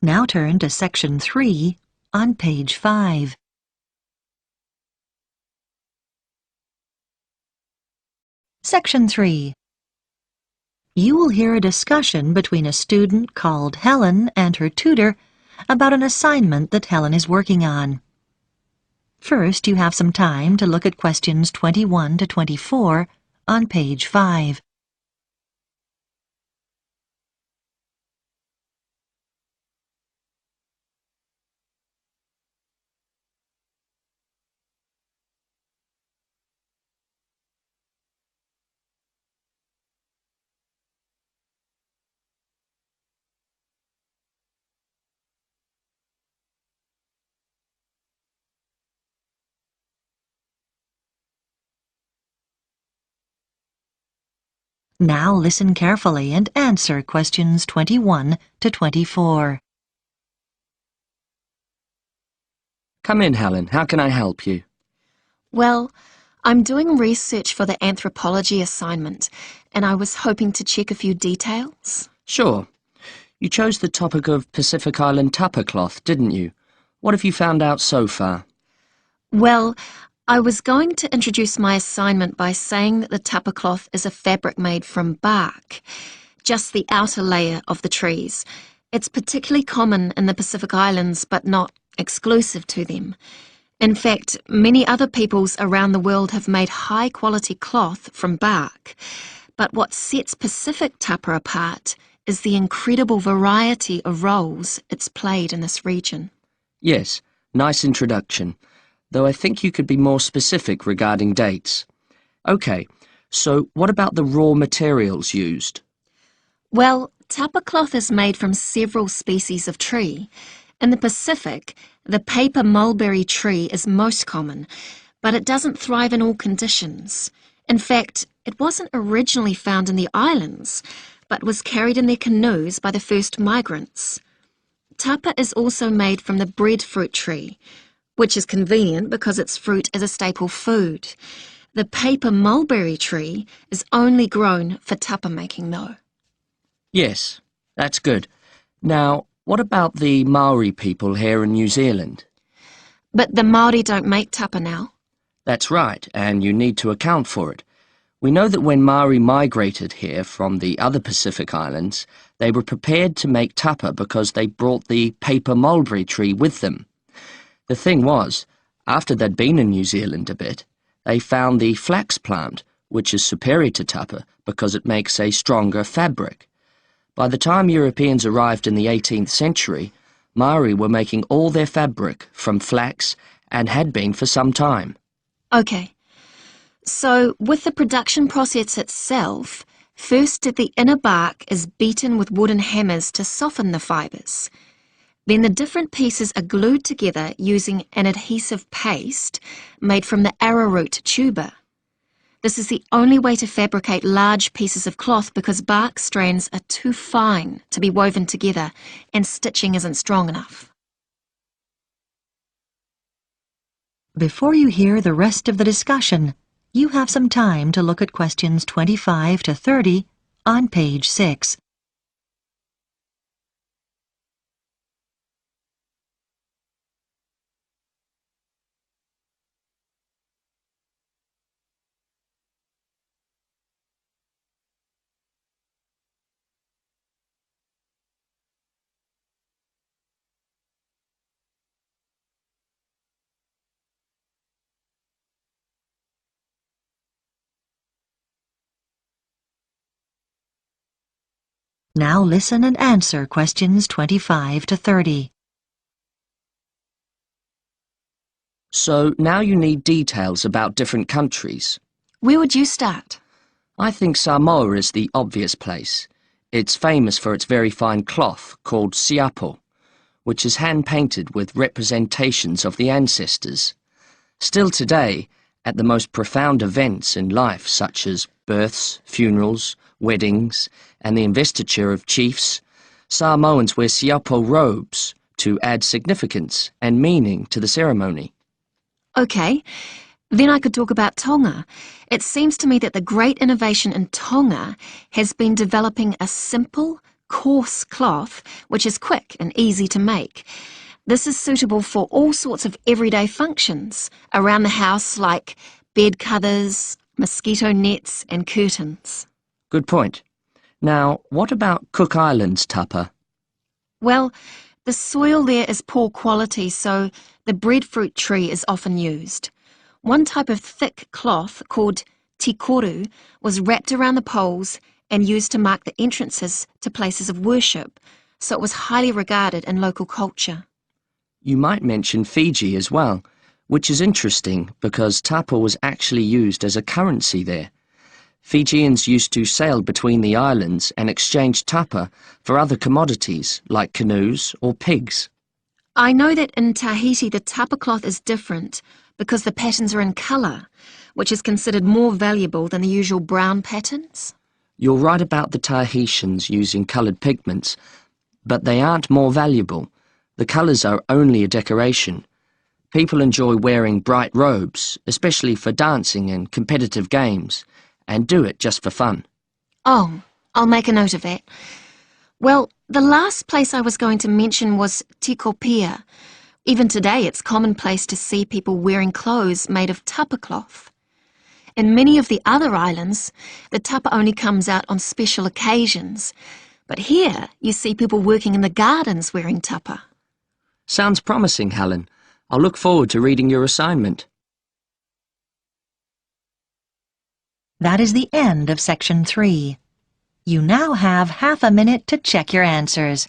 Now turn to Section 3 on page 5. Section 3. You will hear a discussion between a student called Helen and her tutor about an assignment that Helen is working on. First, you have some time to look at questions 21 to 24 on page 5. Now listen carefully and answer questions 21 to 24. Come in, Helen. How can I help you? Well, I'm doing research for the anthropology assignment, and I was hoping to check a few details. Sure. You chose the topic of Pacific Island tapa cloth, didn't you? What have you found out so far? Well, I was going to introduce my assignment by saying that the tapa cloth is a fabric made from bark, just the outer layer of the trees. It's particularly common in the Pacific Islands, but not exclusive to them. In fact, many other peoples around the world have made high-quality cloth from bark. But what sets Pacific tapa apart is the incredible variety of roles it's played in this region. Yes, nice introduction, though I think you could be more specific regarding dates. Okay, so what about the raw materials used? Well, tapa cloth is made from several species of tree. In the Pacific, the paper mulberry tree is most common, but it doesn't thrive in all conditions. In fact, it wasn't originally found in the islands, but was carried in their canoes by the first migrants. Tapa is also made from the breadfruit tree, which is convenient because its fruit is a staple food. The paper mulberry tree is only grown for tapa making, though. Yes, that's good. Now, what about the Maori people here in New Zealand? But the Māori don't make tapa now. That's right, and you need to account for it. We know that when Maori migrated here from the other Pacific Islands, they were prepared to make tapa because they brought the paper mulberry tree with them. The thing was, after they'd been in New Zealand a bit, they found the flax plant, which is superior to tapa because it makes a stronger fabric. By the time Europeans arrived in the 18th century, Maori were making all their fabric from flax and had been for some time. Okay. So, with the production process itself, first the inner bark is beaten with wooden hammers to soften the fibres. Then the different pieces are glued together using an adhesive paste made from the arrowroot tuber. This is the only way to fabricate large pieces of cloth because bark strands are too fine to be woven together and stitching isn't strong enough. Before you hear the rest of the discussion, you have some time to look at questions 25 to 30 on page 6. Now listen and answer questions 25 to 30. So now you need details about different countries. Where would you start? I think Samoa is the obvious place. It's famous for its very fine cloth called siapo, which is hand-painted with representations of the ancestors. Still today, at the most profound events in life such as births, funerals, weddings, and the investiture of chiefs, Samoans wear siapo robes to add significance and meaning to the ceremony. Okay, then I could talk about Tonga. It seems to me that the great innovation in Tonga has been developing a simple, coarse cloth, which is quick and easy to make. This is suitable for all sorts of everyday functions around the house, like bed covers, mosquito nets and curtains. Good point. Now, what about Cook Islands tapa? Well, the soil there is poor quality, so the breadfruit tree is often used. One type of thick cloth called tikoru was wrapped around the poles and used to mark the entrances to places of worship, so it was highly regarded in local culture. You might mention Fiji as well, which is interesting because tapa was actually used as a currency there. Fijians used to sail between the islands and exchange tapa for other commodities like canoes or pigs. I know that in Tahiti the tapa cloth is different because the patterns are in colour, which is considered more valuable than the usual brown patterns. You're right about the Tahitians using coloured pigments, but they aren't more valuable. The colours are only a decoration. People enjoy wearing bright robes, especially for dancing and competitive games, and do it just for fun. Oh, I'll make a note of that. Well, the last place I was going to mention was Tikopia. Even today it's commonplace to see people wearing clothes made of tapa cloth. In many of the other islands, the tapa only comes out on special occasions, but here you see people working in the gardens wearing tapa. Sounds promising, Helen. I'll look forward to reading your assignment. That is the end of Section 3. You now have half a minute to check your answers.